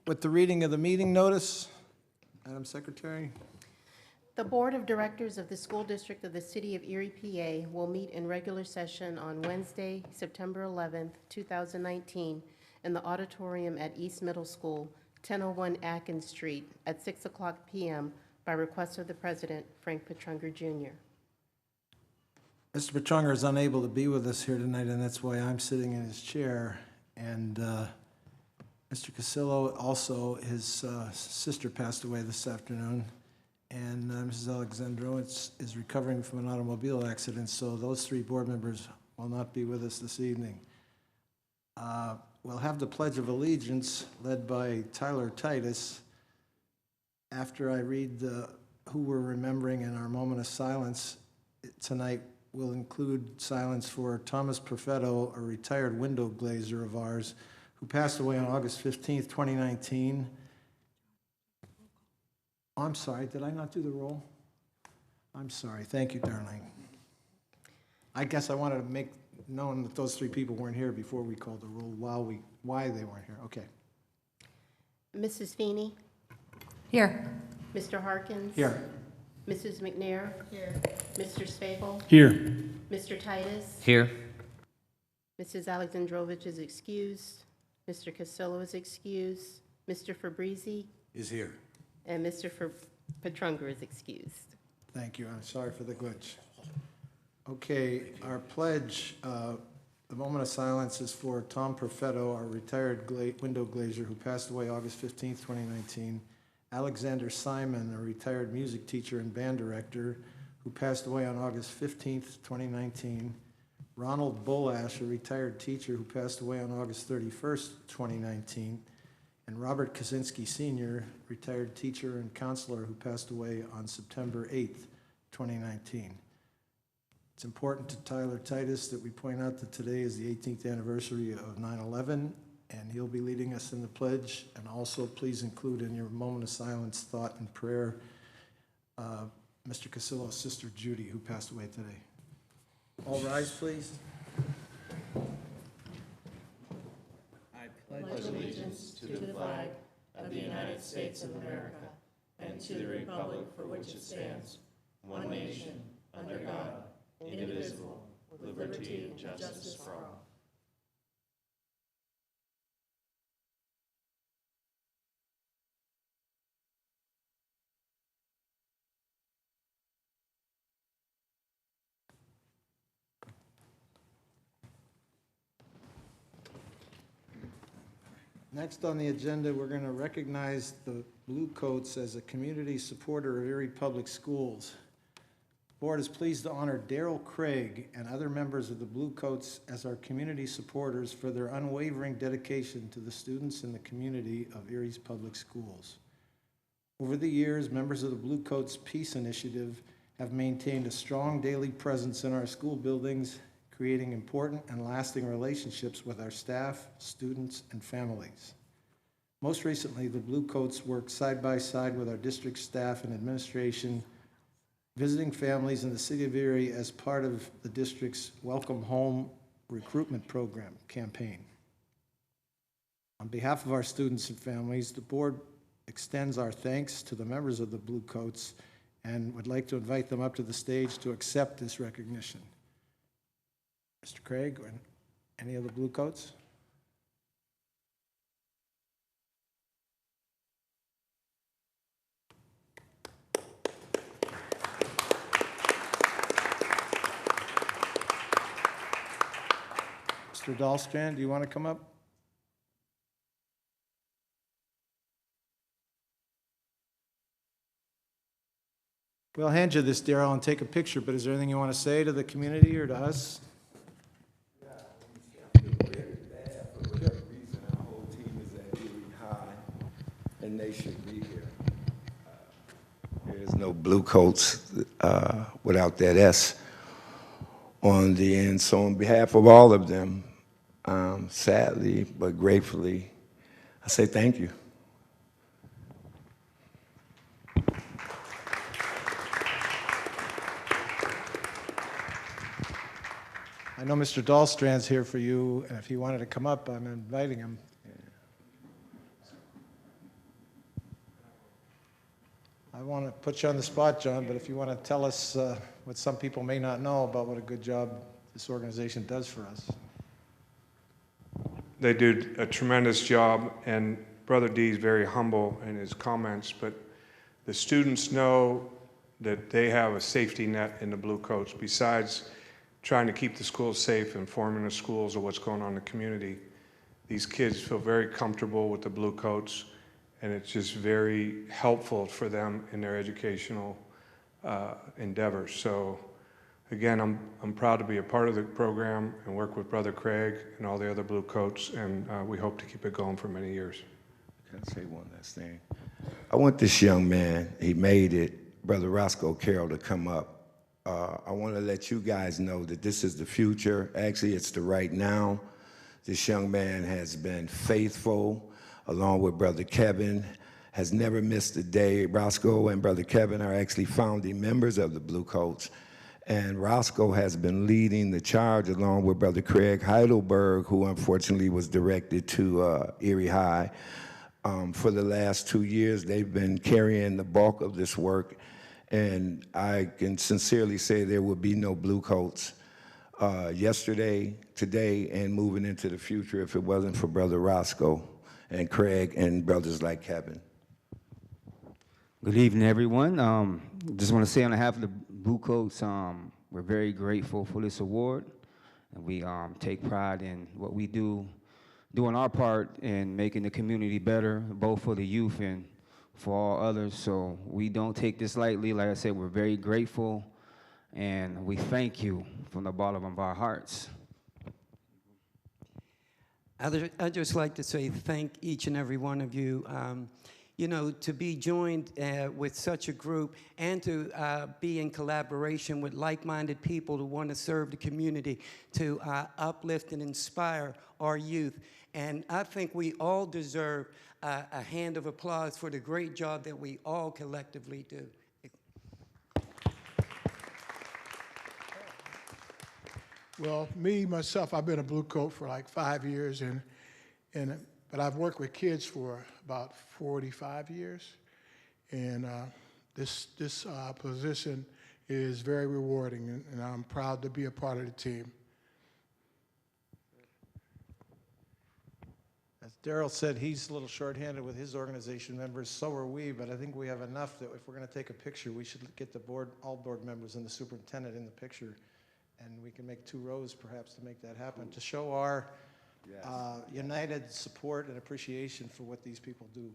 With the reading of the meeting notice, Madam Secretary. The Board of Directors of the School District of the City of Erie, PA will meet in regular session on Wednesday, September 11th, 2019, in the auditorium at East Middle School, 1001 Atkins Street, at 6 o'clock p.m. by request of the President, Frank Petrunger, Jr. Mr. Petrunger is unable to be with us here tonight, and that's why I'm sitting in his chair. And Mr. Casillo, also, his sister passed away this afternoon, and Mrs. Alexandrowitz is recovering from an automobile accident, so those three board members will not be with us this evening. We'll have the Pledge of Allegiance led by Tyler Titus. After I read who we're remembering in our moment of silence tonight, we'll include silence for Thomas Perfetto, a retired window glazer of ours, who passed away on August 15th, 2019. I'm sorry, did I not do the roll? I'm sorry, thank you, darling. I guess I wanted to make known that those three people weren't here before we called the roll, why they weren't here. Okay. Mrs. Feeney? Here. Mr. Harkins? Here. Mrs. McNair? Here. Mr. Spagel? Here. Mr. Titus? Here. Mrs. Alexandrovich is excused. Mr. Casillo is excused. Mr. Fabrizi? Is here. And Mr. Petrunger is excused. Thank you. I'm sorry for the glitch. Okay, our pledge, the moment of silence is for Tom Perfetto, our retired window glazer who passed away August 15th, 2019. Alexander Simon, a retired music teacher and band director who passed away on August 15th, 2019. Ronald Bolash, a retired teacher who passed away on August 31st, 2019. And Robert Kaczynski Sr., retired teacher and counselor who passed away on September 8th, 2019. It's important to Tyler Titus that we point out that today is the 18th anniversary of 9/11, and he'll be leading us in the pledge. And also, please include in your moment of silence, thought, and prayer, Mr. Casillo's sister, Judy, who passed away today. All rise, please. I pledge allegiance to the flag of the United States of America and to the republic for which it stands, one nation, under God, indivisible, with liberty and justice for all. Next on the agenda, we're going to recognize the Blue Coats as a community supporter of Erie Public Schools. The board is pleased to honor Daryl Craig and other members of the Blue Coats as our community supporters for their unwavering dedication to the students in the community of Erie's public schools. Over the years, members of the Blue Coats Peace Initiative have maintained a strong daily presence in our school buildings, creating important and lasting relationships with our staff, students, and families. Most recently, the Blue Coats worked side by side with our district staff and administration, visiting families in the city of Erie as part of the district's Welcome Home recruitment program campaign. On behalf of our students and families, the board extends our thanks to the members of the Blue Coats and would like to invite them up to the stage to accept this recognition. Mr. Craig, or any of the Blue Coats? Mr. Dahlstrand, do you want to come up? We'll hand you this, Daryl, and take a picture, but is there anything you want to say to the community or to us? And they should be here. There is no Blue Coats without that S on the end. So on behalf of all of them, sadly but gratefully, I say thank you. I know Mr. Dahlstrand's here for you, and if he wanted to come up, I'm inviting him. I want to put you on the spot, John, but if you want to tell us what some people may not know about what a good job this organization does for us. They do a tremendous job, and Brother D is very humble in his comments, but the students know that they have a safety net in the Blue Coats. Besides trying to keep the schools safe, informing the schools of what's going on in the community, these kids feel very comfortable with the Blue Coats, and it's just very helpful for them in their educational endeavors. So again, I'm proud to be a part of the program and work with Brother Craig and all the other Blue Coats, and we hope to keep it going for many years. Can I say one last thing? I want this young man, he made it, Brother Roscoe Carroll, to come up. I want to let you guys know that this is the future. Actually, it's the right now. This young man has been faithful, along with Brother Kevin, has never missed a day. Roscoe and Brother Kevin are actually founding members of the Blue Coats. And Roscoe has been leading the charge along with Brother Craig Heidelberg, who unfortunately was directed to Erie High. For the last 2 years, they've been carrying the bulk of this work. And I can sincerely say there will be no Blue Coats yesterday, today, and moving into the future if it wasn't for Brother Roscoe and Craig and brothers like Kevin. Good evening, everyone. Just want to say on behalf of the Blue Coats, we're very grateful for this award, and we take pride in what we do, doing our part in making the community better, both for the youth and for all others. So we don't take this lightly. Like I said, we're very grateful, and we thank you from the bottom of our hearts. I'd just like to say thank each and every one of you. You know, to be joined with such a group and to be in collaboration with like-minded people who want to serve the community, to uplift and inspire our youth. And I think we all deserve a hand of applause for the great job that we all collectively do. Well, myself, I've been a Blue Coat for like 5 years, but I've worked with kids for about 45 years, and this position is very rewarding, and I'm proud to be a part of the team. As Daryl said, he's a little shorthanded with his organization members, so are we, but I think we have enough that if we're going to take a picture, we should get the board, all board members and the superintendent in the picture, and we can make 2 rows perhaps to make that happen, to show our united support and appreciation for what these people do.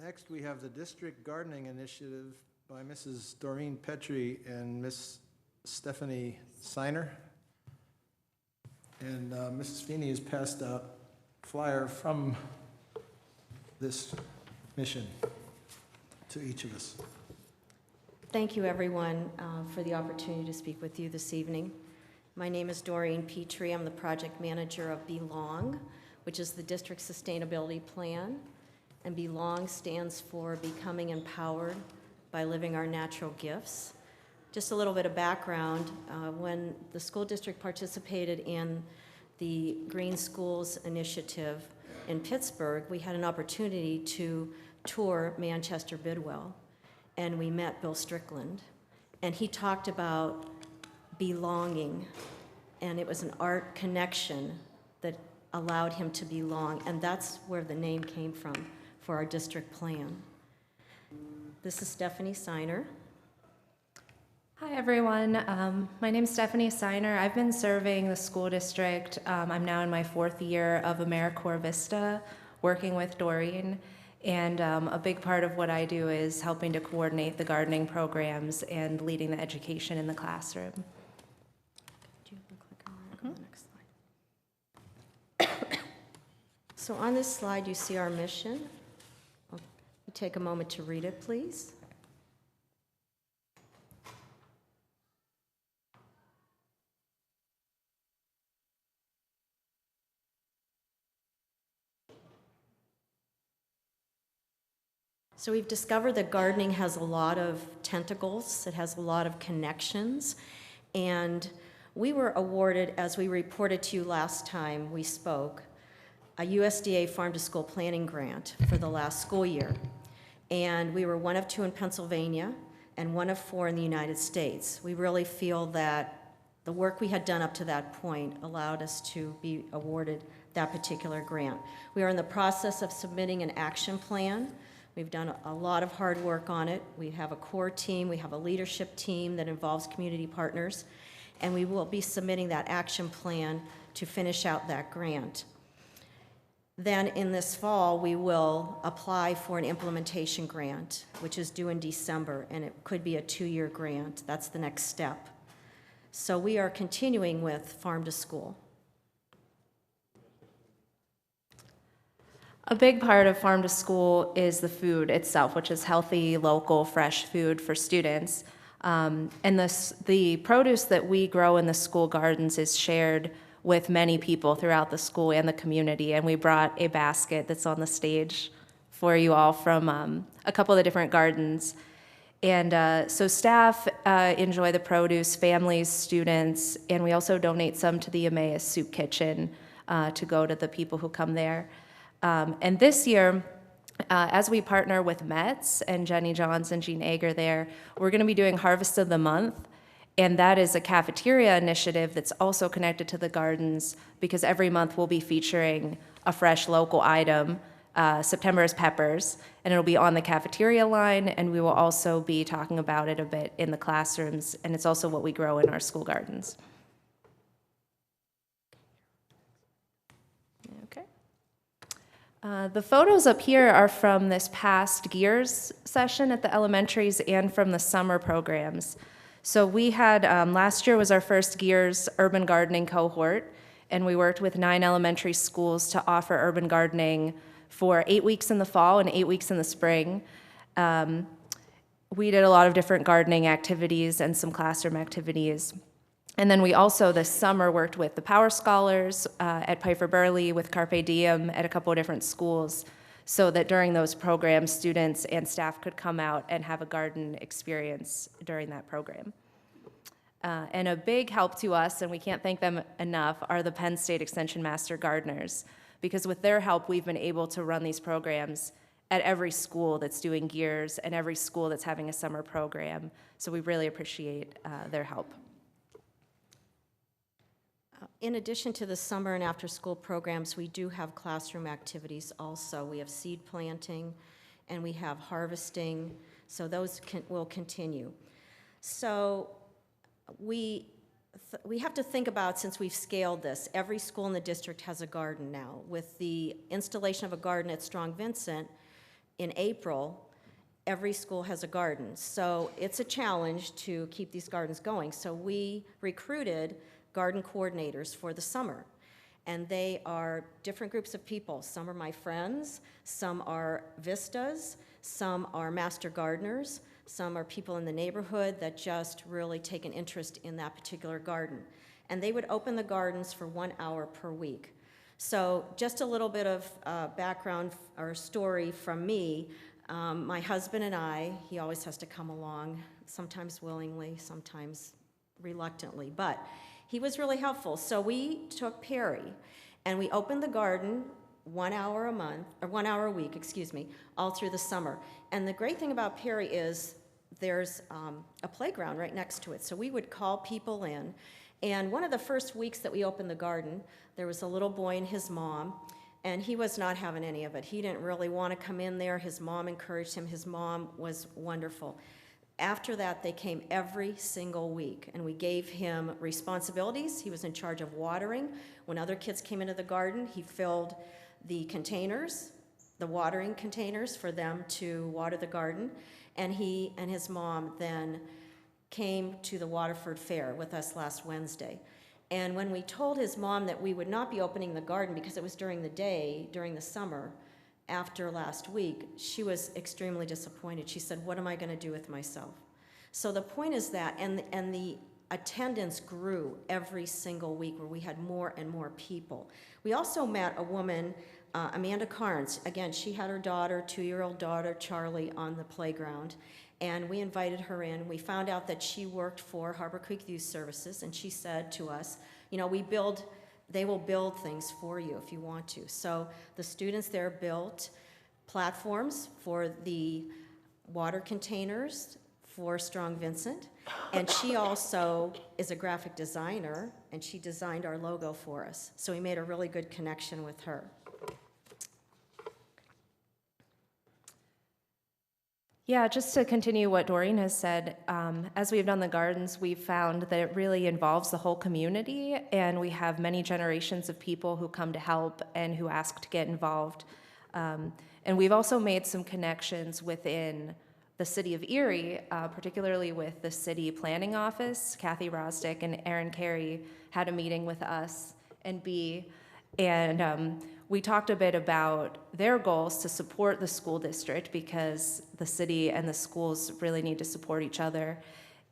Next, we have the District Gardening Initiative by Mrs. Doreen Petrie and Miss Stephanie Seiner. And Mrs. Feeney has passed out a flyer from this mission to each of us. Thank you, everyone, for the opportunity to speak with you this evening. My name is Doreen Petrie. I'm the project manager of Belong, which is the district sustainability plan. and belong stands for becoming empowered by living our natural gifts. Just a little bit of background, when the school district participated in the Green Schools Initiative in Pittsburgh, we had an opportunity to tour Manchester Bidwell, and we met Bill Strickland, and he talked about belonging, and it was an art connection that allowed him to belong, and that's where the name came from for our district plan. This is Stephanie Seiner. Hi, everyone. My name is Stephanie Seiner. I've been serving the school district. I'm now in my 4th year of AmeriCorps Vista, working with Doreen. And a big part of what I do is helping to coordinate the gardening programs and leading the education in the classroom. Do you have the clicker on the next slide? So on this slide, you see our mission. Take a moment to read it, please. So we've discovered that gardening has a lot of tentacles, it has a lot of connections, and we were awarded, as we reported to you last time we spoke, a USDA Farm to School Planning Grant for the last school year. And we were one of 2 in Pennsylvania and one of 4 in the United States. We really feel that the work we had done up to that point allowed us to be awarded that particular grant. We are in the process of submitting an action plan. We've done a lot of hard work on it. We have a core team, we have a leadership team that involves community partners, and we will be submitting that action plan to finish out that grant. Then in this fall, we will apply for an implementation grant, which is due in December, and it could be a 2-year grant. That's the next step. So we are continuing with Farm to School. A big part of Farm to School is the food itself, which is healthy, local, fresh food for students. And the produce that we grow in the school gardens is shared with many people throughout the school and the community. And we brought a basket that's on the stage for you all from a couple of the different gardens. And so staff enjoy the produce, families, students, and we also donate some to the Emmaus Soup Kitchen to go to the people who come there. And this year, as we partner with Metz and Jenny Johns and Jean Ager there, we're going to be doing Harvest of the Month, and that is a cafeteria initiative that's also connected to the gardens because every month we'll be featuring a fresh local item. September is peppers, and it'll be on the cafeteria line, and we will also be talking about it a bit in the classrooms, and it's also what we grow in our school gardens. Okay. The photos up here are from this past Gears session at the elementaries and from the summer programs. So we had, last year was our first Gears urban gardening cohort, and we worked with 9 elementary schools to offer urban gardening for 8 weeks in the fall and 8 weeks in the spring. We did a lot of different gardening activities and some classroom activities. And then we also this summer worked with the Power Scholars at Piper Burley, with Carpe Diem at a couple of different schools, so that during those programs, students and staff could come out and have a garden experience during that program. And a big help to us, and we can't thank them enough, are the Penn State Extension Master Gardeners, because with their help, we've been able to run these programs at every school that's doing Gears and every school that's having a summer program. So we really appreciate their help. In addition to the summer and after-school programs, we do have classroom activities also. We have seed planting and we have harvesting, so those will continue. So we have to think about, since we've scaled this, every school in the district has a garden now. With the installation of a garden at Strong Vincent in April, every school has a garden. So it's a challenge to keep these gardens going. So we recruited garden coordinators for the summer. And they are different groups of people. Some are my friends, some are Vistas, some are master gardeners, some are people in the neighborhood that just really take an interest in that particular garden. And they would open the gardens for 1 hour per week. So just a little bit of background or story from me. My husband and I, he always has to come along, sometimes willingly, sometimes reluctantly, but he was really helpful. So we took Perry and we opened the garden 1 hour a month, or 1 hour a week, excuse me, all through the summer. And the great thing about Perry is there's a playground right next to it. So we would call people in. And one of the first weeks that we opened the garden, there was a little boy and his mom, and he was not having any of it. He didn't really want to come in there. His mom encouraged him. His mom was wonderful. After that, they came every single week, and we gave him responsibilities. He was in charge of watering. When other kids came into the garden, he filled the containers, the watering containers for them to water the garden, and he and his mom then came to the Waterford Fair with us last Wednesday. And when we told his mom that we would not be opening the garden because it was during the day, during the summer, after last week, she was extremely disappointed. She said, "What am I going to do with myself?" So the point is that, and the attendance grew every single week where we had more and more people. We also met a woman, Amanda Carnes. Again, she had her daughter, 2-year-old daughter, Charlie, on the playground. And we invited her in. We found out that she worked for Harbor Creek Youth Services, and she said to us, you know, they will build things for you if you want to. So the students there built platforms for the water containers for Strong Vincent, and she also is a graphic designer, and she designed our logo for us. So we made a really good connection with her. Yeah, just to continue what Doreen has said, as we've done the gardens, we've found that it really involves the whole community, and we have many generations of people who come to help and who ask to get involved. And we've also made some connections within the city of Erie, particularly with the city planning office. Kathy Rosdick and Aaron Carey had a meeting with us and we talked a bit about their goals to support the school district because the city and the schools really need to support each other.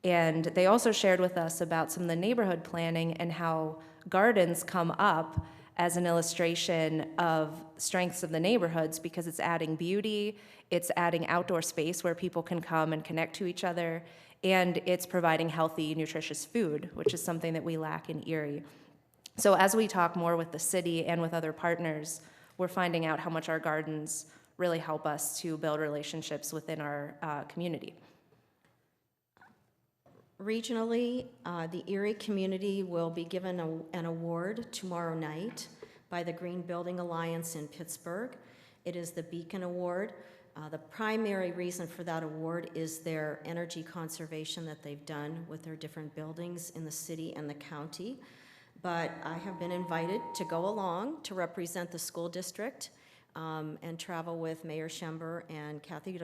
And they also shared with us about some of the neighborhood planning and how gardens come up as an illustration of strengths of the neighborhoods because it's adding beauty, it's adding outdoor space where people can come and connect to each other, and it's providing healthy, nutritious food, which is something that we lack in Erie. So as we talk more with the city and with other partners, we're finding out how much our gardens really help us to build relationships within our community. Regionally, the Erie community will be given an award tomorrow night by the Green Building Alliance in Pittsburgh. It is the Beacon Award. The primary reason for that award is their energy conservation that they've done with their different buildings in the city and the county. But I have been invited to go along to represent the school district and travel with Mayor Schember and Kathy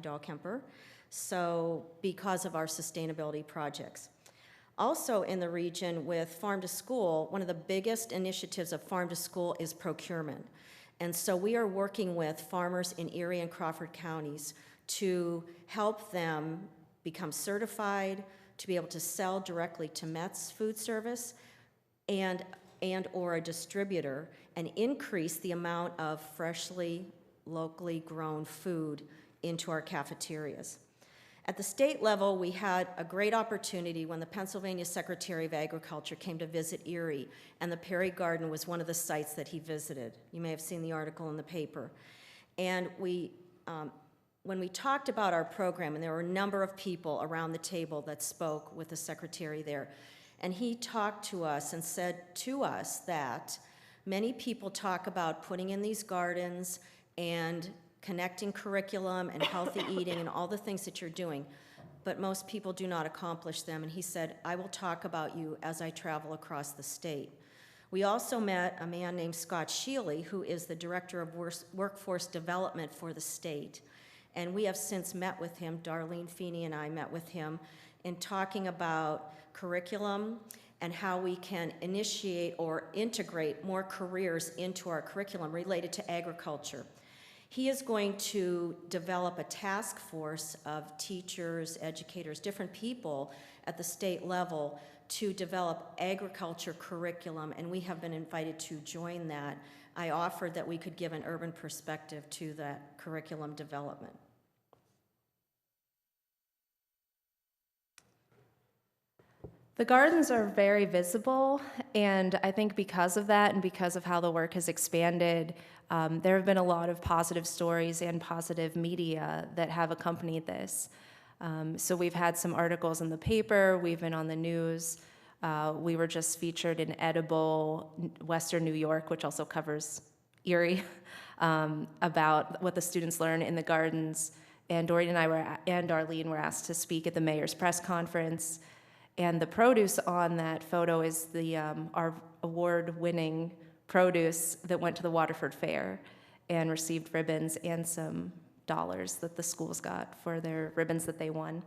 Dahlkemper, so because of our sustainability projects. Also in the region with Farm to School, one of the biggest initiatives of Farm to School is procurement. And so we are working with farmers in Erie and Crawford counties to help them become certified, to be able to sell directly to Met's food service, and or a distributor, and increase the amount of freshly, locally grown food into our cafeterias. At the state level, we had a great opportunity when the Pennsylvania Secretary of Agriculture came to visit Erie, and the Perry Garden was one of the sites that he visited. You may have seen the article in the paper. And when we talked about our program, and there were a number of people around the table that spoke with the secretary there, and he talked to us and said to us that many people talk about putting in these gardens and connecting curriculum and healthy eating and all the things that you're doing, but most people do not accomplish them. And he said, I will talk about you as I travel across the state. We also met a man named Scott Shealy, who is the Director of Workforce Development for the state. And we have since met with him, Darlene Feeney and I met with him, in talking about curriculum and how we can initiate or integrate more careers into our curriculum related to agriculture. He is going to develop a task force of teachers, educators, different people at the state level to develop agriculture curriculum, and we have been invited to join that. I offered that we could give an urban perspective to that curriculum development. The gardens are very visible, and I think because of that and because of how the work has expanded, there have been a lot of positive stories and positive media that have accompanied this. So we've had some articles in the paper, we've been on the news. We were just featured in Edible, Western New York, which also covers Erie, about what the students learn in the gardens. And Doreen and Arlene were asked to speak at the mayor's press conference. And the produce on that photo is our award-winning produce that went to the Waterford Fair and received ribbons and some dollars that the schools got for their ribbons that they won.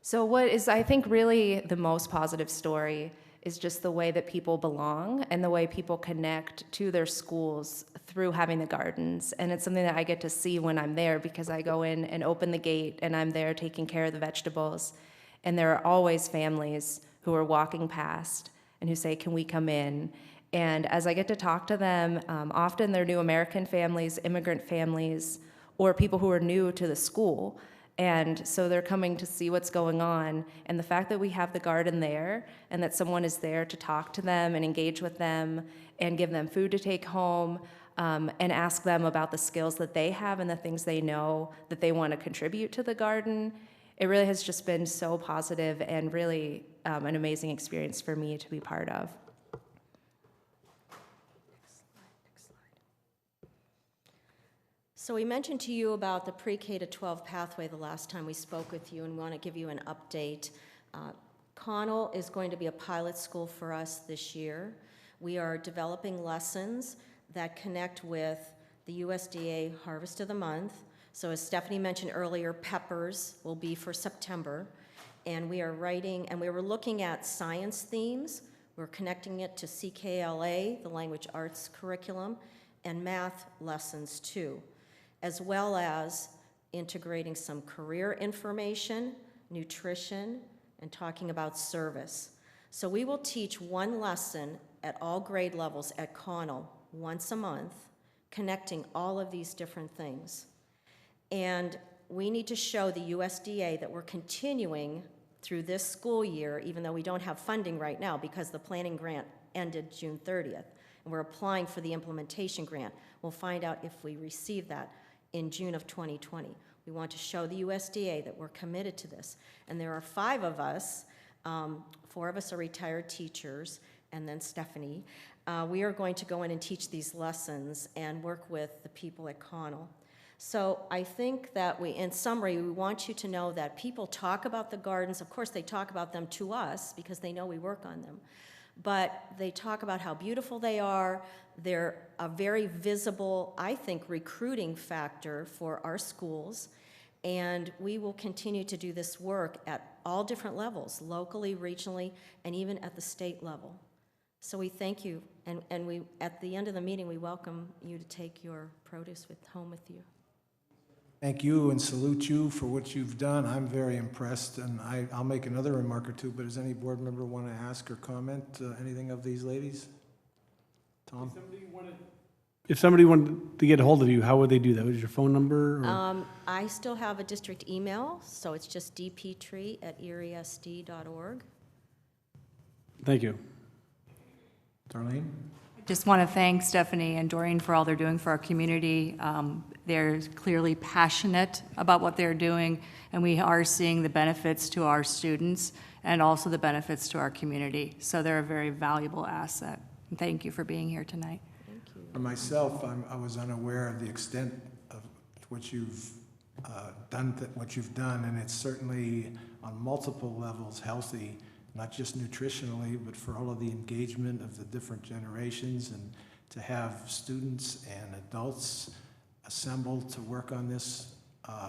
So what is, I think, really the most positive story is just the way that people belong and the way people connect to their schools through having the gardens. And it's something that I get to see when I'm there, because I go in and open the gate and I'm there taking care of the vegetables. And there are always families who are walking past and who say, "Can we come in?" And as I get to talk to them, often they're new American families, immigrant families, or people who are new to the school. And so they're coming to see what's going on. And the fact that we have the garden there and that someone is there to talk to them and engage with them and give them food to take home, and ask them about the skills that they have and the things they know that they want to contribute to the garden, it really has just been so positive and really an amazing experience for me to be part of. So we mentioned to you about the pre-K to 12 pathway the last time we spoke with you, and we want to give you an update. Connell is going to be a pilot school for us this year. We are developing lessons that connect with the USDA Harvest of the Month. So as Stephanie mentioned earlier, peppers will be for September. And we are writing, and we were looking at science themes. We're connecting it to CKLA, the language arts curriculum, and math lessons too, as well as integrating some career information, nutrition, and talking about service. So we will teach one lesson at all grade levels at Connell once a month, connecting all of these different things. And we need to show the USDA that we're continuing through this school year, even though we don't have funding right now because the planning grant ended June 30th, and we're applying for the implementation grant. We'll find out if we receive that in June of 2020. We want to show the USDA that we're committed to this. And there are 5 of us, 4 of us are retired teachers, and then Stephanie. We are going to go in and teach these lessons and work with the people at Connell. So I think that in summary, we want you to know that people talk about the gardens. Of course, they talk about them to us because they know we work on them. But they talk about how beautiful they are. They're a very visible, I think, recruiting factor for our schools. And we will continue to do this work at all different levels, locally, regionally, and even at the state level. So we thank you. And we, at the end of the meeting, we welcome you to take your produce home with you. Thank you and salute you for what you've done. I'm very impressed, and I'll make another remark or two, but does any board member want to ask or comment anything of these ladies? Tom? If somebody wanted to get a hold of you, how would they do that? What is your phone number? Or? I still have a district email, so it's just dptree@eriesd.org. Thank you. Darlene? Just want to thank Stephanie and Doreen for all they're doing for our community. They're clearly passionate about what they're doing, and we are seeing the benefits to our students and also the benefits to our community. So they're a very valuable asset. And thank you for being here tonight. Thank you. For myself, I was unaware of the extent of what you've done, and it's certainly on multiple levels healthy, not just nutritionally, but for all of the engagement of the different generations, and to have students and adults assembled to work on this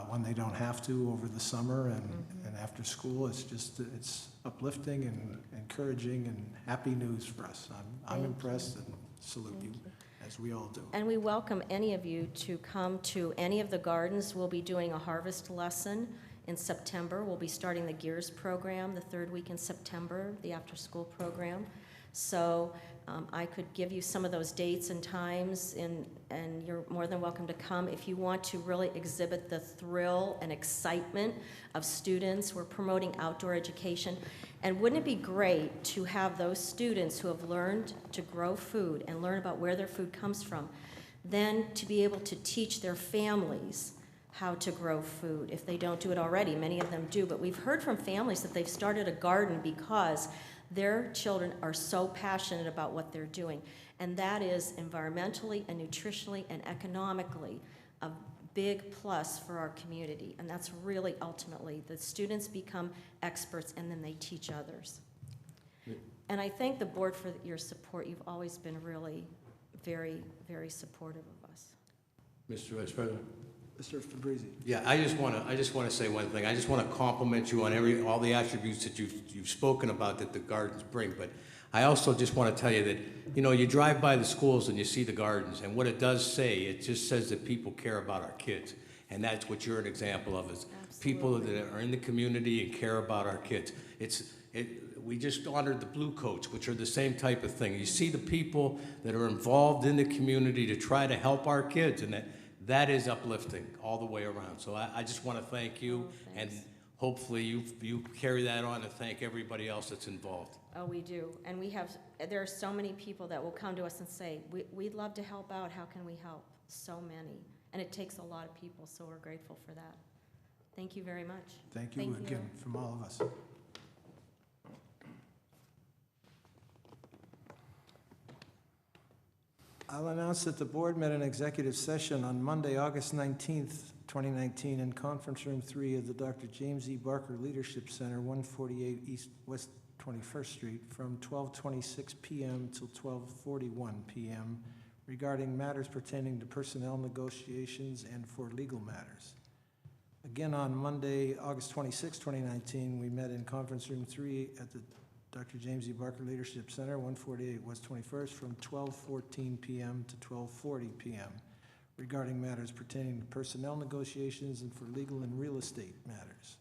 when they don't have to over the summer and after school. It's uplifting and encouraging and happy news for us. I'm impressed and salute you. as we all do. And we welcome any of you to come to any of the gardens. We'll be doing a harvest lesson in September. We'll be starting the GEARS program the third week in September, the after-school program. So I could give you some of those dates and times, and you're more than welcome to come. If you want to really exhibit the thrill and excitement of students, we're promoting outdoor education. And wouldn't it be great to have those students who have learned to grow food and learn about where their food comes from, then to be able to teach their families how to grow food if they don't do it already. Many of them do, but we've heard from families that they've started a garden because their children are so passionate about what they're doing. And that is environmentally and nutritionally and economically a big plus for our community. And that's really ultimately, the students become experts and then they teach others. And I thank the board for your support. You've always been really very, very supportive of us. Mr. Vice President. Mr. Fabrizi. Yeah, I just want to say one thing. I just want to compliment you on all the attributes that you've spoken about that the gardens bring. But I also just want to tell you that, you know, you drive by the schools and you see the gardens, and what it does say, it just says that people care about our kids. And that's what you're an example of, is people that are in the community and care about our kids. We just honored the Blue Coats, which are the same type of thing. You see the people that are involved in the community to try to help our kids, and that is uplifting all the way around. So I just want to thank you, and hopefully you carry that on and thank everybody else that's involved. Oh, we do. And there are so many people that will come to us and say, we'd love to help out. How can we help? So many. And it takes a lot of people, so we're grateful for that. Thank you very much. Thank you again from all of us. I'll announce that the board met in executive session on Monday, August 19th, 2019, in Conference Room 3 of the Dr. James E. Barker Leadership Center, 148 East West 21st Street, from 12:26 p.m. till 12:41 p.m. regarding matters pertaining to personnel negotiations and for legal matters. Again, on Monday, August 26, 2019, we met in Conference Room 3 at the Dr. James E. Barker Leadership Center, 148 West 21st, from 12:14 p.m. to 12:40 p.m. regarding matters pertaining to personnel negotiations and for legal and real estate matters.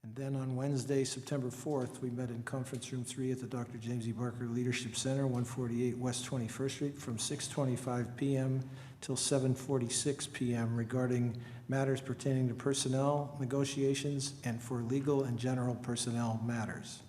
And then on Wednesday, September 4th, we met in Conference Room 3 at the Dr. James E. Barker Leadership Center, 148 West 21st Street, from 6:25 p.m. till 7:46 p.m. regarding matters pertaining to personnel negotiations and for legal and general personnel matters.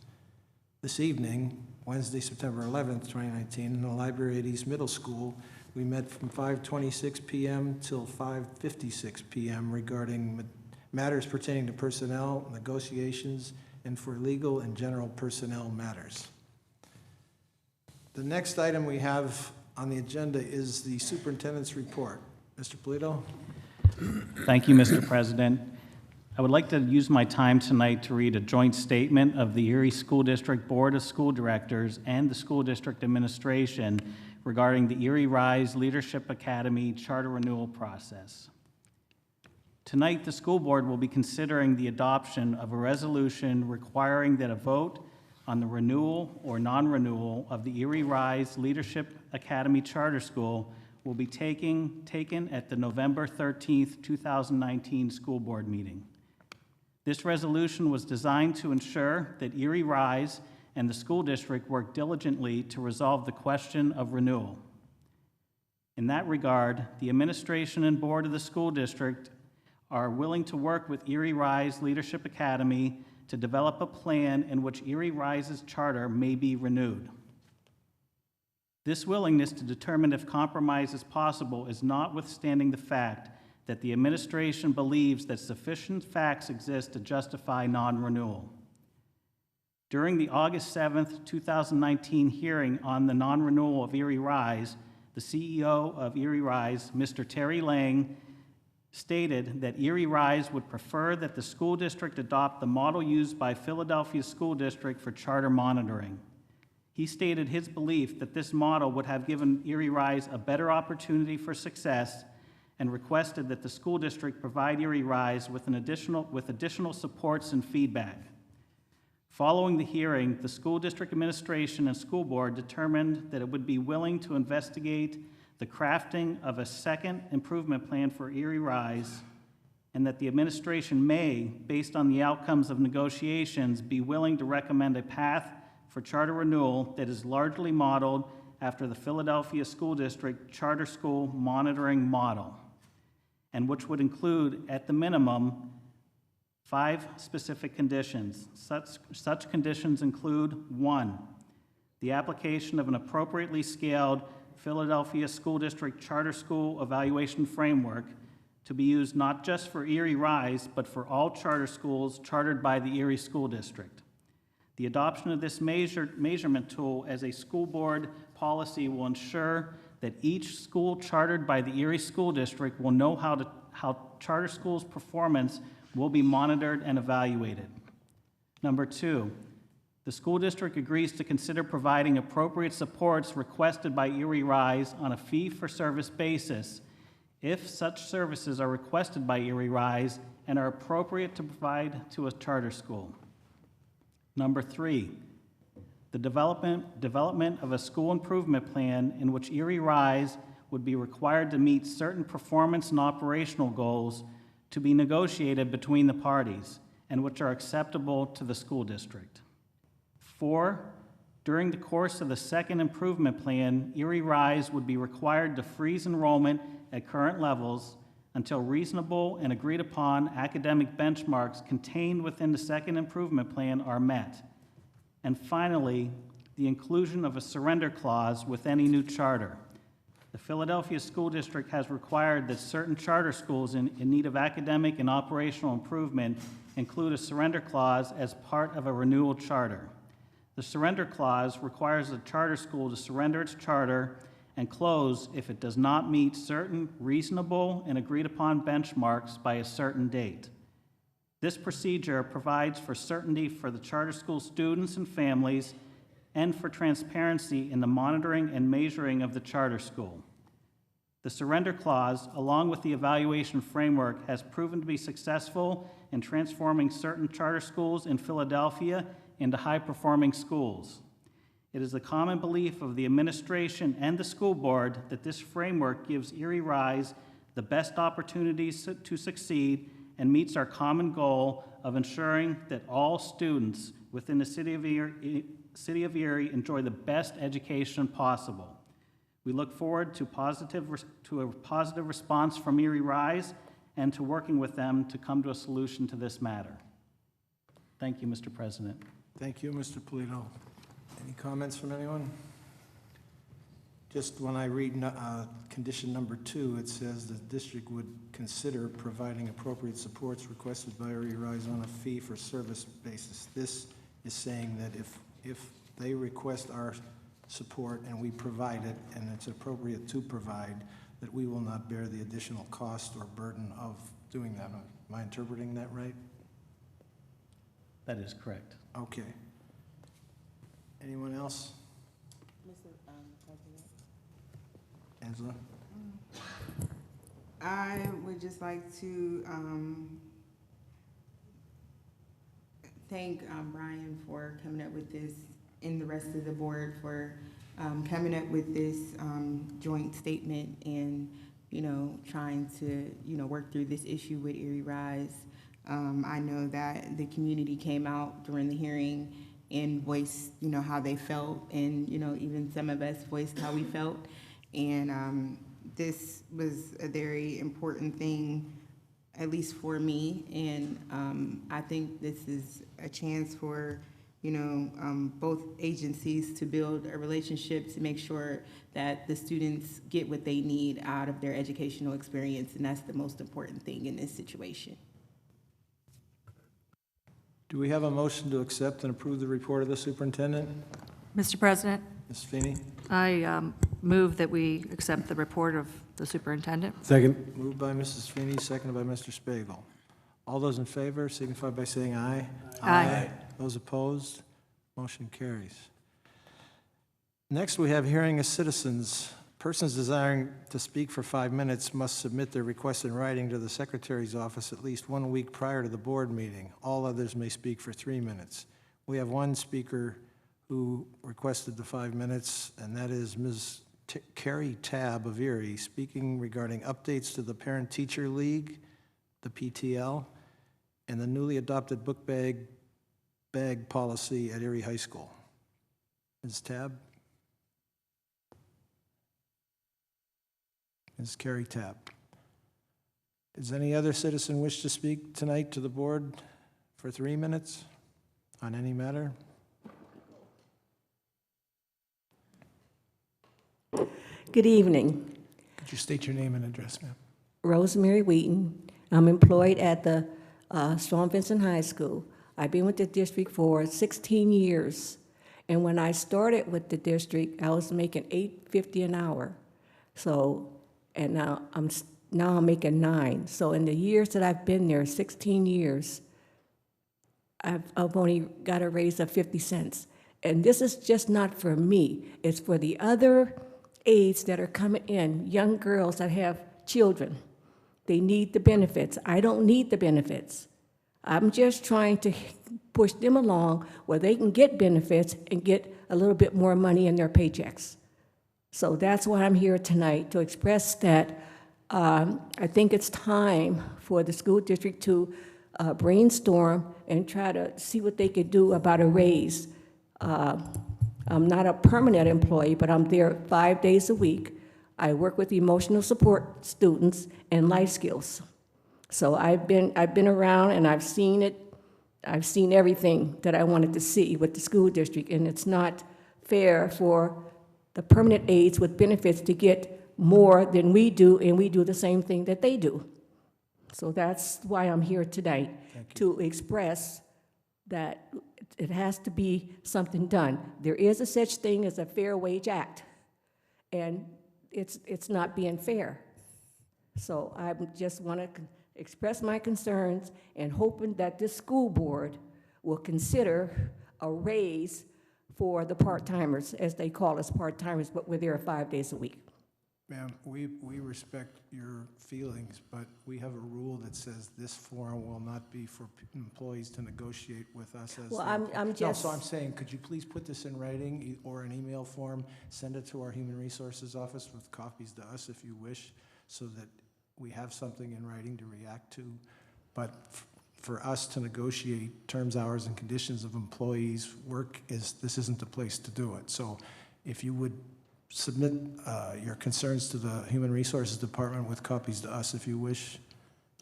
This evening, Wednesday, September 11th, 2019, in the library at East Middle School, we met from 5:26 p.m. till 5:56 p.m. regarding matters pertaining to personnel, negotiations, and for legal and general personnel matters. The next item we have on the agenda is the superintendent's report. Mr. Polito? Thank you, Mr. President. I would like to use my time tonight to read a joint statement of the Erie School District Board of School Directors and the School District Administration regarding the Erie Rise Leadership Academy charter renewal process. Tonight, the school board will be considering the adoption of a resolution requiring that a vote on the renewal or non-renewal of the Erie Rise Leadership Academy Charter School will be taken at the November 13th, 2019 school board meeting. This resolution was designed to ensure that Erie Rise and the school district work diligently to resolve the question of renewal. In that regard, the administration and board of the school district are willing to work with Erie Rise Leadership Academy to develop a plan in which Erie Rise's charter may be renewed. This willingness to determine if compromise is possible is notwithstanding the fact that the administration believes that sufficient facts exist to justify non-renewal. During the August 7th, 2019 hearing on the non-renewal of Erie Rise, the CEO of Erie Rise, Mr. Terry Lang, stated that Erie Rise would prefer that the school district adopt the model used by Philadelphia School District for charter monitoring. He stated his belief that this model would have given Erie Rise a better opportunity for success and requested that the school district provide Erie Rise with additional supports and feedback. Following the hearing, the school district administration and school board determined that it would be willing to investigate the crafting of a second improvement plan for Erie Rise, and that the administration may, based on the outcomes of negotiations, be willing to recommend a path for charter renewal that is largely modeled after the Philadelphia School District Charter School Monitoring Model, and which would include, at the minimum, 5 specific conditions. Such conditions include: 1, the application of an appropriately scaled Philadelphia School District Charter School Evaluation Framework to be used not just for Erie Rise, but for all charter schools chartered by the Erie School District. The adoption of this measurement tool as a school board policy will ensure that each school chartered by the Erie School District will know how charter schools' performance will be monitored and evaluated. Number 2, the school district agrees to consider providing appropriate supports requested by Erie Rise on a fee-for-service basis if such services are requested by Erie Rise and are appropriate to provide to a charter school. Number 3, the development of a school improvement plan in which Erie Rise would be required to meet certain performance and operational goals to be negotiated between the parties and which are acceptable to the school district. 4, during the course of the second improvement plan, Erie Rise would be required to freeze enrollment at current levels until reasonable and agreed upon academic benchmarks contained within the second improvement plan are met. And finally, the inclusion of a surrender clause with any new charter. The Philadelphia School District has required that certain charter schools in need of academic and operational improvement include a surrender clause as part of a renewal charter. The surrender clause requires the charter school to surrender its charter and close if it does not meet certain reasonable and agreed upon benchmarks by a certain date. This procedure provides for certainty for the charter school students and families and for transparency in the monitoring and measuring of the charter school. The surrender clause, along with the evaluation framework, has proven to be successful in transforming certain charter schools in Philadelphia into high-performing schools. It is the common belief of the administration and the school board that this framework gives Erie Rise the best opportunities to succeed and meets our common goal of ensuring that all students within the city of Erie enjoy the best education possible. We look forward to a positive response from Erie Rise and to working with them to come to a solution to this matter. Thank you, Mr. President. Thank you, Mr. Polito. Any comments from anyone? Just when I read condition number 2, it says the district would consider providing appropriate supports requested by Erie Rise on a fee-for-service basis. This is saying that if they request our support and we provide it, and it's appropriate to provide, that we will not bear the additional cost or burden of doing that. Am I interpreting that right? That is correct. Okay. Anyone else? Mr. President. Angela? I would just like to thank Brian for coming up with this, and the rest of the board for coming up with this joint statement and, trying to, work through this issue with Erie Rise. I know that the community came out during the hearing and voiced, how they felt, and, even some of us voiced how we felt. And this was a very important thing, at least for me. And I think this is a chance for, both agencies to build a relationship to make sure that the students get what they need out of their educational experience. And that's the most important thing in this situation. Do we have a motion to accept and approve the report of the superintendent? Mr. President, Ms. Feeney? I move that we accept the report of the superintendent. Second. Moved by Mrs. Feeney, seconded by Mr. Spiegel. All those in favor signify by saying aye. Aye. Those opposed, motion carries. Next, we have hearing of citizens. Persons desiring to speak for 5 minutes must submit their request in writing to the Secretary's office at least 1 week prior to the board meeting. All others may speak for 3 minutes. We have one speaker who requested the 5 minutes, and that is Ms. Carrie Tabb of Erie, speaking regarding updates to the Parent-Teacher League, the PTL, and the newly adopted book bag policy at Erie High School. Ms. Tabb? Ms. Carrie Tabb. Does any other citizen wish to speak tonight to the board for 3 minutes on any matter? Good evening. Could you state your name and address, ma'am? Rosemary Wheaton. I'm employed at the Storm Vincent High School. I've been with the district for 16 years. And when I started with the district, I was making $8.50 an hour. So, and now I'm making $9. So in the years that I've been there, 16 years, I've only got a raise of 50 cents. And this is just not for me. It's for the other aides that are coming in, young girls that have children. They need the benefits. I don't need the benefits. I'm just trying to push them along where they can get benefits and get a little bit more money in their paychecks. So that's why I'm here tonight, to express that I think it's time for the school district to brainstorm and try to see what they could do about a raise. I'm not a permanent employee, but I'm there 5 days a week. I work with emotional support students and life skills. So I've been around and I've seen it. I've seen everything that I wanted to see with the school district, and it's not fair for the permanent aides with benefits to get more than we do, and we do the same thing that they do. So that's why I'm here tonight, to express that it has to be something done. There is a such thing as a Fair Wage Act, and it's not being fair. So I just want to express my concerns and hoping that this school board will consider a raise for the part-timers, as they call us part-timers, but we're there 5 days a week. Ma'am, we respect your feelings, but we have a rule that says this forum will not be for employees to negotiate with us as. Well, I'm No, just. so I'm saying, could you please put this in writing or an email form, send it to our Human Resources Office with copies to us if you wish, so that we have something in writing to react to. But for us to negotiate terms, hours, and conditions of employees' work, this isn't the place to do it. So if you would submit your concerns to the Human Resources Department with copies to us if you wish.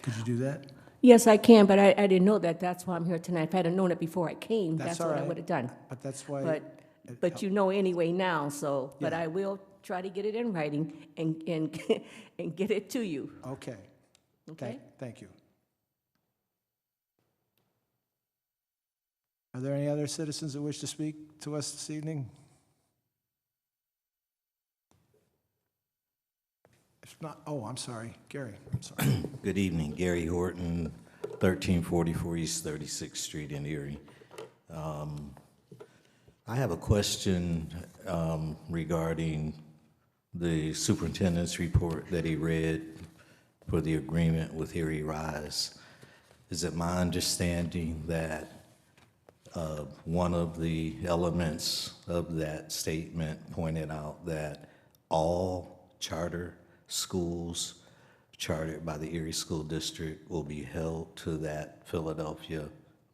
Could you do that? Yes, I can, but I didn't know that. That's why I'm here tonight. If I had known it before I came, that's all what I right. would have done. But that's why. But you know anyway now, so, but Yeah. I will try to get it in writing and and get it to you. Okay. Okay? Thank you. Are there any other citizens that wish to speak to us this evening? If not, I'm sorry, Gary, I'm sorry. Good evening, Gary Horton, 1344 East 36th Street in Erie. I have a question regarding the superintendent's report that he read for the agreement with Erie Rise. Is it my understanding that one of the elements of that statement pointed out that all charter schools chartered by the Erie School District will be held to that Philadelphia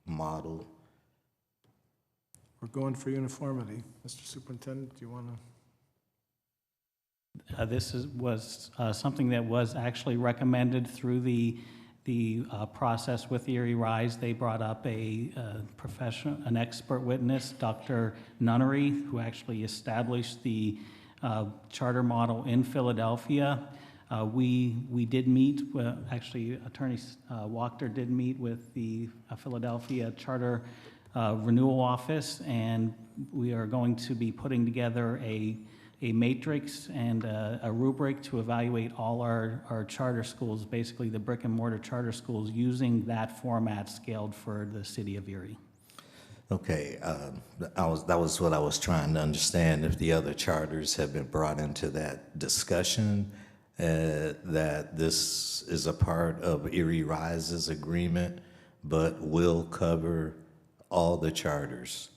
model? We're going for uniformity. Mr. Superintendent, do you want to? This was something that was actually recommended through the process with Erie Rise. They brought up an expert witness, Dr. Nunnery, who actually established the charter model in Philadelphia. We did meet, actually Attorney Wachter did meet with the Philadelphia Charter Renewal Office, and we are going to be putting together a matrix and a rubric to evaluate all our charter schools, basically the brick and mortar charter schools, using that format scaled for the city of Erie. Okay, that was what I was trying to understand, if the other charters have been brought into that discussion, that this is a part of Erie Rise's agreement, but will cover all the charters,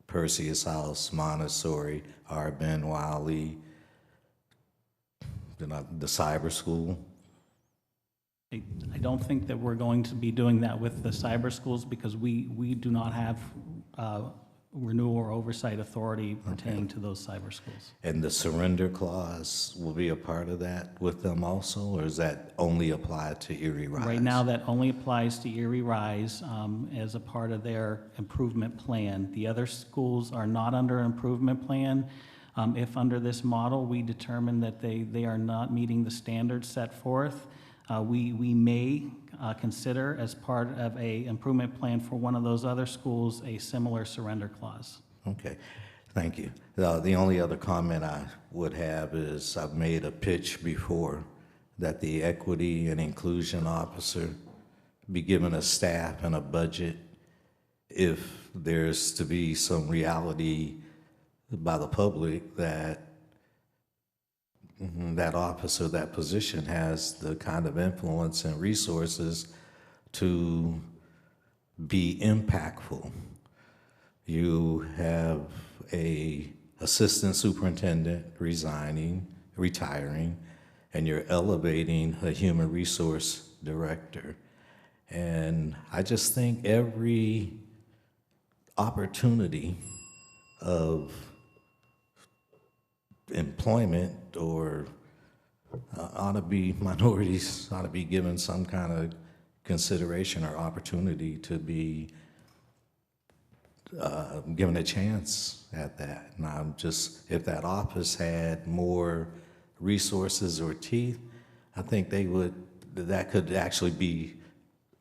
Perseus House, Montessori, Arbin, Wiley, the cyber school? I don't think that we're going to be doing that with the cyber schools because we do not have renewal or oversight authority pertaining to those cyber schools. And the surrender clause will be a part of that with them also, or is that only applied to Erie Rise? Right now, that only applies to Erie Rise as a part of their improvement plan. The other schools are not under improvement plan. If under this model, we determine that they are not meeting the standards set forth, we may consider as part of a improvement plan for one of those other schools, a similar surrender clause. Okay, thank you. The only other comment I would have is I've made a pitch before that the equity and inclusion officer be given a staff and a budget if there's to be some reality by the public that that officer, that position has the kind of influence and resources to be impactful. You have a assistant superintendent retiring, and you're elevating a human resource director. And I just think every opportunity of employment or minorities ought to be given some kind of consideration or opportunity to be given a chance at that. And I'm just, if that office had more resources or teeth, I think that could actually be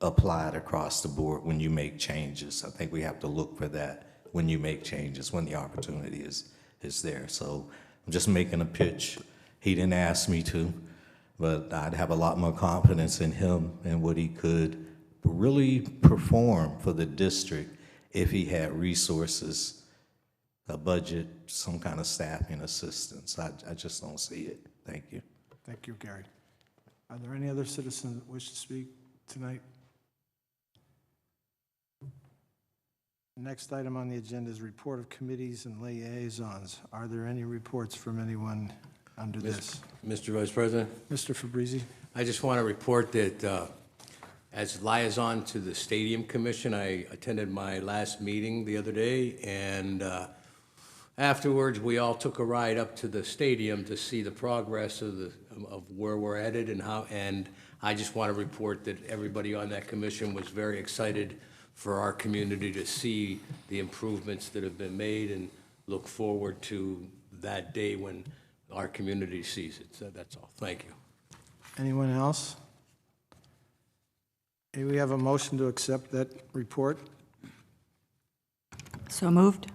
applied across the board when you make changes. I think we have to look for that when you make changes, when the opportunity is there. So I'm just making a pitch. He didn't ask me to, but I'd have a lot more confidence in him and what he could really perform for the district if he had resources, a budget, some kind of staffing assistance. I just don't see it. Thank you. Thank you, Gary. Are there any other citizens that wish to speak tonight? Next item on the agenda is report of committees and liaisons. Are there any reports from anyone under this? Mr. Vice President? Mr. Fabrizi? I just want to report that as liaison to the Stadium Commission, I attended my last meeting the other day, and afterwards we all took a ride up to the stadium to see the progress of where we're headed and I just want to report that everybody on that commission was very excited for our community to see the improvements that have been made and look forward to that day when our community sees it. So that's all. Thank you. Anyone else? Okay, we have a motion to accept that report. So moved.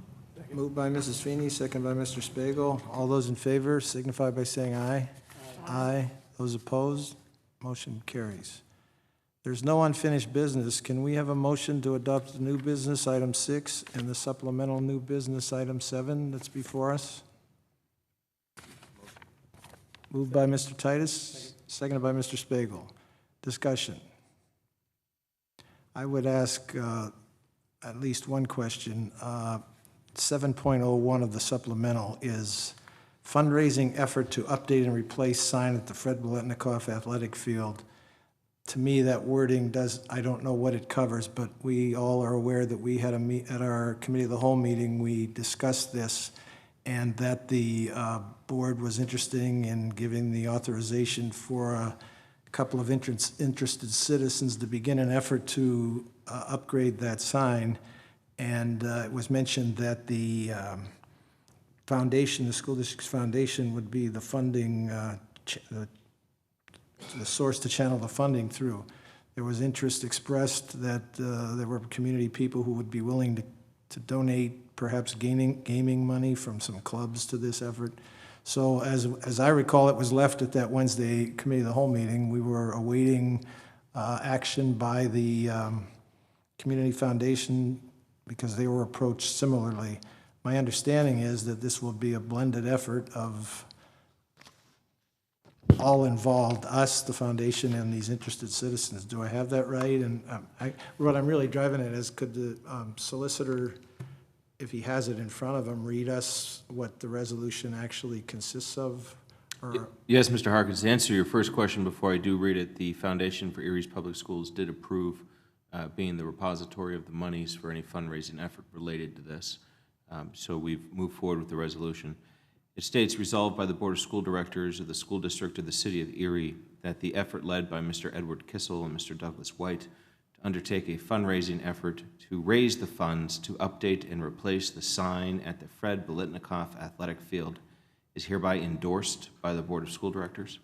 Moved by Mrs. Feeney, second by Mr. Spiegel. All those in favor signify by saying aye. Aye. Those opposed, motion carries. There's no unfinished business. Can we have a motion to adopt the new business item 6 and the supplemental new business item 7 that's before us? Moved by Mr. Titus, seconded by Mr. Spiegel. Discussion. I would ask at least one question. 7.01 of the supplemental is fundraising effort to update and replace sign at the Fred Biletnikoff Athletic Field. To me, that wording I don't know what it covers, but we all are aware that we had at our committee of the whole meeting, we discussed this, and that the board was interested in giving the authorization for a couple of interested citizens to begin an effort to upgrade that sign. And it was mentioned that the foundation, the school district's foundation, would be the funding, the source to channel the funding through. There was interest expressed that there were community people who would be willing to donate perhaps gaming money from some clubs to this effort. So as I recall, it was left at that Wednesday committee of the whole meeting. We were awaiting action by the community foundation because they were approached similarly. My understanding is that this will be a blended effort of all involved, us, the foundation, and these interested citizens. Do I have that right? And what I'm really driving at is, could the solicitor, if he has it in front of him, read us what the resolution actually consists of? Or, Yes, Mr. Harkins, to answer your first question before I do read it, the Foundation for Erie's Public Schools did approve being the repository of the monies for any fundraising effort related to this. So we've moved forward with the resolution. It states, resolved by the Board of School Directors of the School District of the City of Erie that the effort led by Mr. Edward Kissel and Mr. Douglas White to undertake a fundraising effort to raise the funds to update and replace the sign at the Fred Bolitnikoff Athletic Field is hereby endorsed by the Board of School Directors.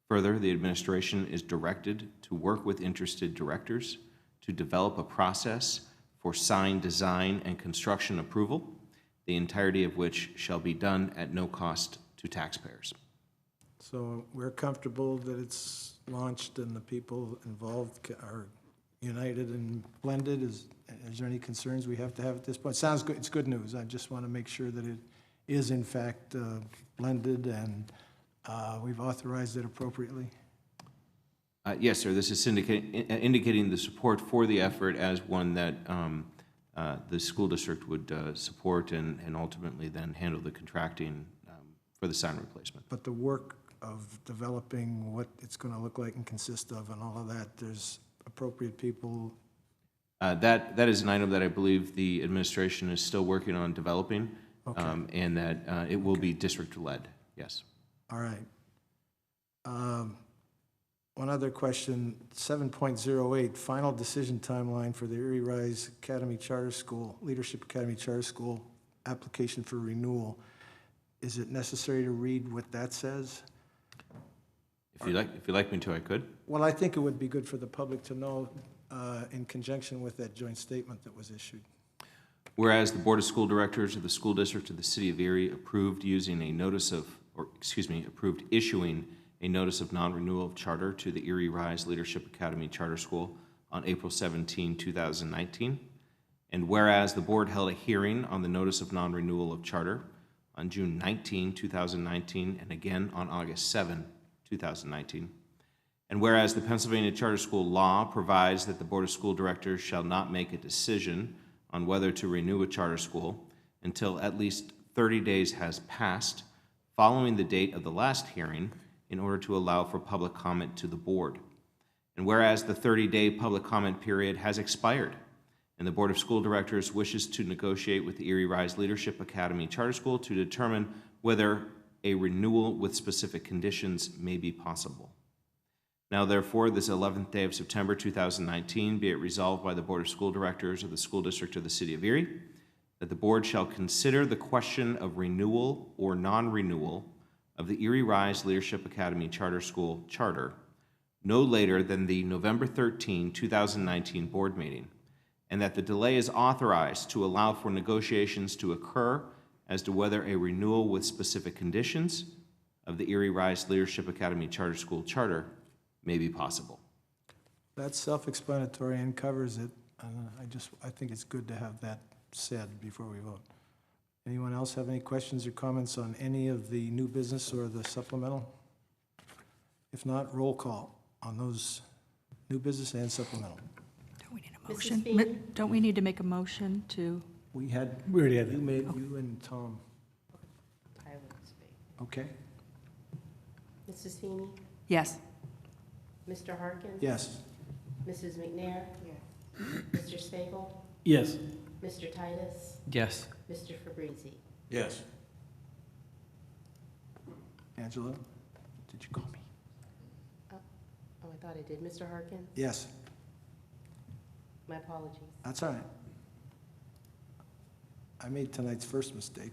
Further, the administration is directed to work with interested directors to develop a process for sign design and construction approval, the entirety of which shall be done at no cost to taxpayers. so we're comfortable that it's launched and the people involved are united and blended. Is there any concerns we have to have at this point? Sounds good. It's good news. I just want to make sure that it is in fact blended and we've authorized it appropriately. Yes, sir. This is indicating the support for the effort as one that the school district would support and ultimately then handle the contracting for the sign replacement. But the work of developing what it's going to look like and consist of and all of that, there's appropriate people. That is an item that I believe the administration is still working on developing, Okay. and that it will be district-led, yes. All right. One other question, 7.08, final decision timeline for the Erie Rise Academy Charter School, Leadership Academy Charter School application for renewal. Is it necessary to read what that says? If you'd like me to, I could. Well, I think it would be good for the public to know in conjunction with that joint statement that was issued. Whereas the Board of School Directors of the School District of the City of Erie approved issuing a notice of non-renewal of charter to the Erie Rise Leadership Academy Charter School on April 17, 2019. And whereas the board held a hearing on the notice of non-renewal of charter on June 19, 2019, and again on August 7, 2019. And whereas the Pennsylvania Charter School law provides that the Board of School Directors shall not make a decision on whether to renew a charter school until at least 30 days has passed following the date of the last hearing in order to allow for public comment to the board. And whereas the 30-day public comment period has expired and the Board of School Directors wishes to negotiate with the Erie Rise Leadership Academy Charter School to determine whether a renewal with specific conditions may be possible. Now therefore, this 11th day of September 2019, be it resolved by the Board of School Directors of the School District of the City of Erie that the board shall consider the question of renewal or non-renewal of the Erie Rise Leadership Academy Charter School charter no later than the November 13, 2019 board meeting, and that the delay is authorized to allow for negotiations to occur as to whether a renewal with specific conditions of the Erie Rise Leadership Academy Charter School charter may be possible. That's self-explanatory and covers it. I think it's good to have that said before we vote. Anyone else have any questions or comments on any of the new business or the supplemental? If not, roll call on those new business and supplemental. Don't we need a Mrs. motion? Feeney? Don't we need to make a motion to? We already had that. You and Tom. I would speak. Okay. Mrs. Feeney? Yes. Mr. Harkins? Yes. Mrs. McNair? Yes. Mr. Spagel? Yes. Mr. Titus? Yes. Mr. Fabrizi? Yes. Angela, did you call me? Oh, I thought I did. Mr. Harkins? Yes. My apologies. That's all right. I made tonight's first mistake.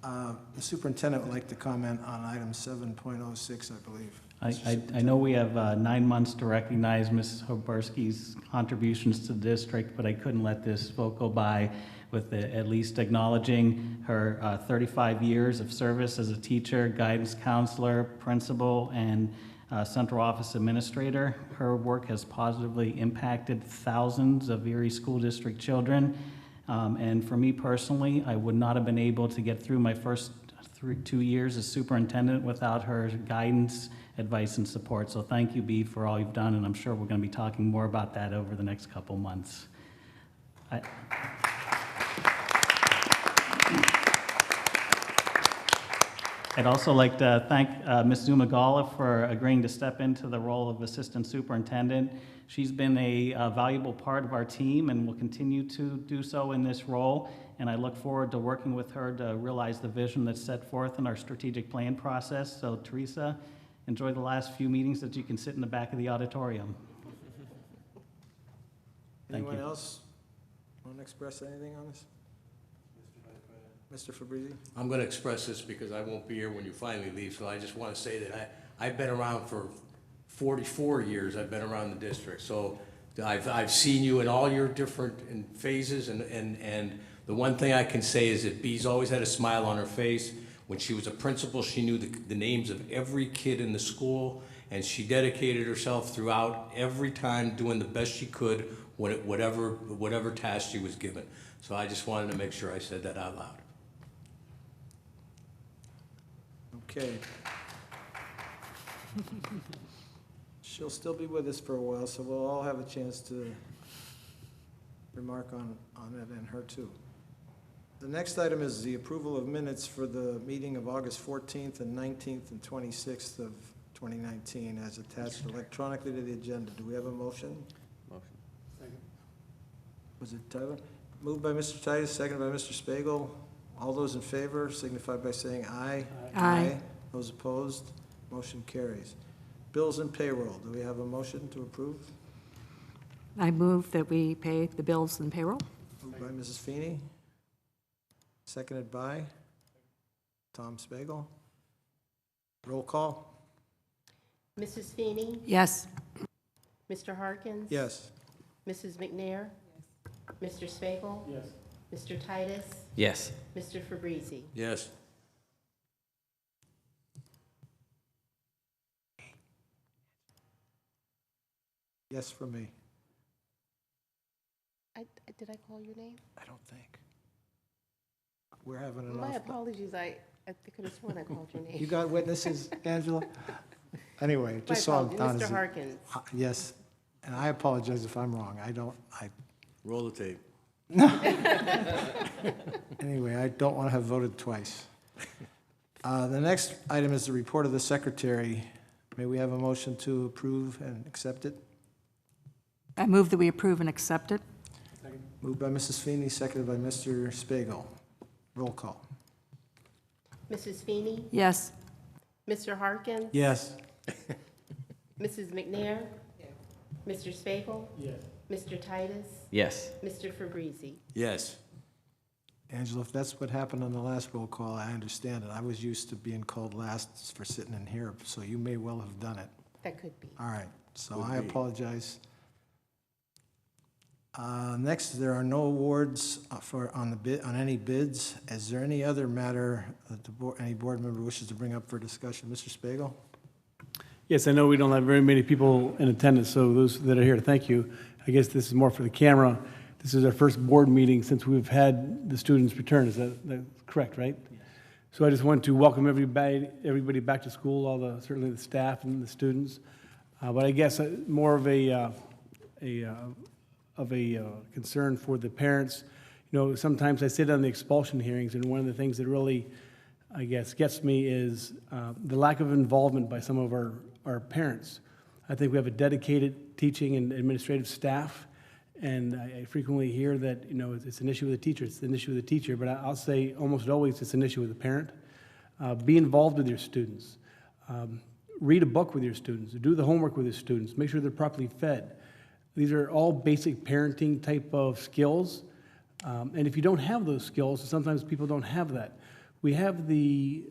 The superintendent would like to comment on item 7.06, I believe. I know we have 9 months to recognize Mrs. Hoberski's contributions to the district, but I couldn't let this vote go by with at least acknowledging her 35 years of service as a teacher, guidance counselor, principal, and central office administrator. Her work has positively impacted thousands of Erie School District children. And for me personally, I would not have been able to get through my first 2 years as superintendent without her guidance, advice, and support. So thank you, Bee, for all you've done, and I'm sure we're going to be talking more about that over the next couple months. I'd also like to thank Ms. Zumagala for agreeing to step into the role of Assistant Superintendent. She's been a valuable part of our team and will continue to do so in this role, and I look forward to working with her to realize the vision that's set forth in our strategic plan process. So Teresa, enjoy the last few meetings that you can sit in the back of the auditorium. Thank Anyone you. else want to express anything on this? Mr. Fabrizi? I'm going to express this because I won't be here when you finally leave, so I just want to say that I've been around for 44 years. I've been around the district, so I've seen you in all your different phases, and the one thing I can say is that Bee's always had a smile on her face. When she was a principal, she knew the names of every kid in the school, and she dedicated herself throughout every time doing the best she could, whatever task she was given. So I just wanted to make sure I said that out loud. Okay. She'll still be with us for a while, so we'll all have a chance to remark on it and her too. The next item is the approval of minutes for the meeting of August 14th and 19th and 26th of 2019 as attached electronically to the agenda. Do we have a motion? Motion. Second. Was it Tyler? Moved by Mr. Titus, seconded by Mr. Spiegel. All those in favor signify by saying aye. Aye. Those opposed, motion carries. Bills and payroll. Do we have a motion to approve? I move that we pay the bills and payroll. Moved by Mrs. Feeney, seconded by Tom Spiegel. Roll call? Mrs. Feeney? Yes. Mr. Harkins? Yes. Mrs. McNair? Mr. Spiegel? Yes. Mr. Titus? Yes. Mr. Fabrizi? Yes. Yes for me. Did I call your name? I don't think. We're having an My off. apologies, I could have sworn I called your name. You got witnesses, Angela? Anyway, My just so I'm apologies. down. Mr. Harkins? Yes, and I apologize if I'm wrong. Roll the tape. Anyway, I don't want to have voted twice. The next item is the report of the secretary. May we have a motion to approve and accept it? I move that we approve and accept it. Moved by Mrs. Feeney, seconded by Mr. Spiegel. Roll call. Mrs. Feeney? Yes. Mr. Harkins? Yes. Mrs. McNair? Mr. Spiegel? Yes. Mr. Titus? Yes. Mr. Fabrizi? Yes. Angela, if that's what happened on the last roll call, I understand it. I was used to being called last for sitting in here, so you may well have done it. That could be. All right, so Could I be. apologize. Next, there are no awards on any bids. Is there any other matter that any board member wishes to bring up for discussion? Mr. Spiegel? Yes, I know we don't have very many people in attendance, so those that are here, thank you. I guess this is more for the camera. This is our first board meeting since we've had the students return. Is that correct, right? Yes. So I just want to welcome everybody back to school, certainly the staff and the students. But I guess more of a concern for the parents. You know, sometimes I sit on the expulsion hearings, and one of the things that really, I guess, gets me is the lack of involvement by some of our parents. I think we have a dedicated teaching and administrative staff, and I frequently hear that, you know, it's an issue with the teacher, it's an issue with the teacher, but I'll say almost always it's an issue with the parent. Be involved with your students. Read a book with your students. Do the homework with your students. Make sure they're properly fed. These are all basic parenting type of skills. And if you don't have those skills, sometimes people don't have that. We have the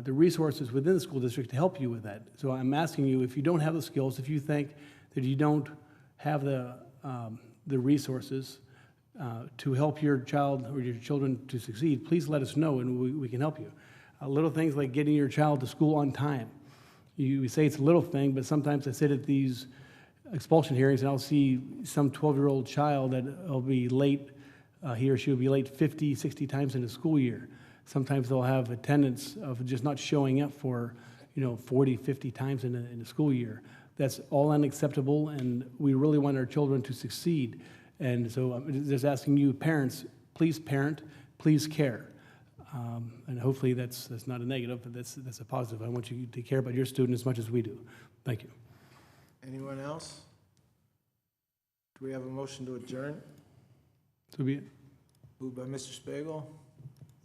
resources within the school district to help you with that. So I'm asking you, if you don't have the skills, if you think that you don't have the resources to help your child or your children to succeed, please let us know and we can help you. Little things like getting your child to school on time. You say it's a little thing, but sometimes I sit at these expulsion hearings and I'll see some 12-year-old child that will be late, he or she will be late 50, 60 times in a school year. Sometimes they'll have attendance of just not showing up for, 40, 50 times in a school year. That's all unacceptable, and we really want our children to succeed. And so I'm just asking you, parents, please parent, please care. And hopefully that's not a negative, but that's a positive. I want you to care about your student as much as we do. Thank you. Anyone else? Do we have a motion to adjourn? So be it. Moved by Mr. Spiegel,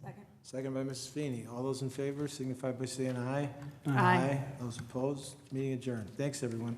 Second. second by Mrs. Feeney. All those in favor signify by saying aye. Aye. Those opposed, meeting adjourned. Thanks, everyone.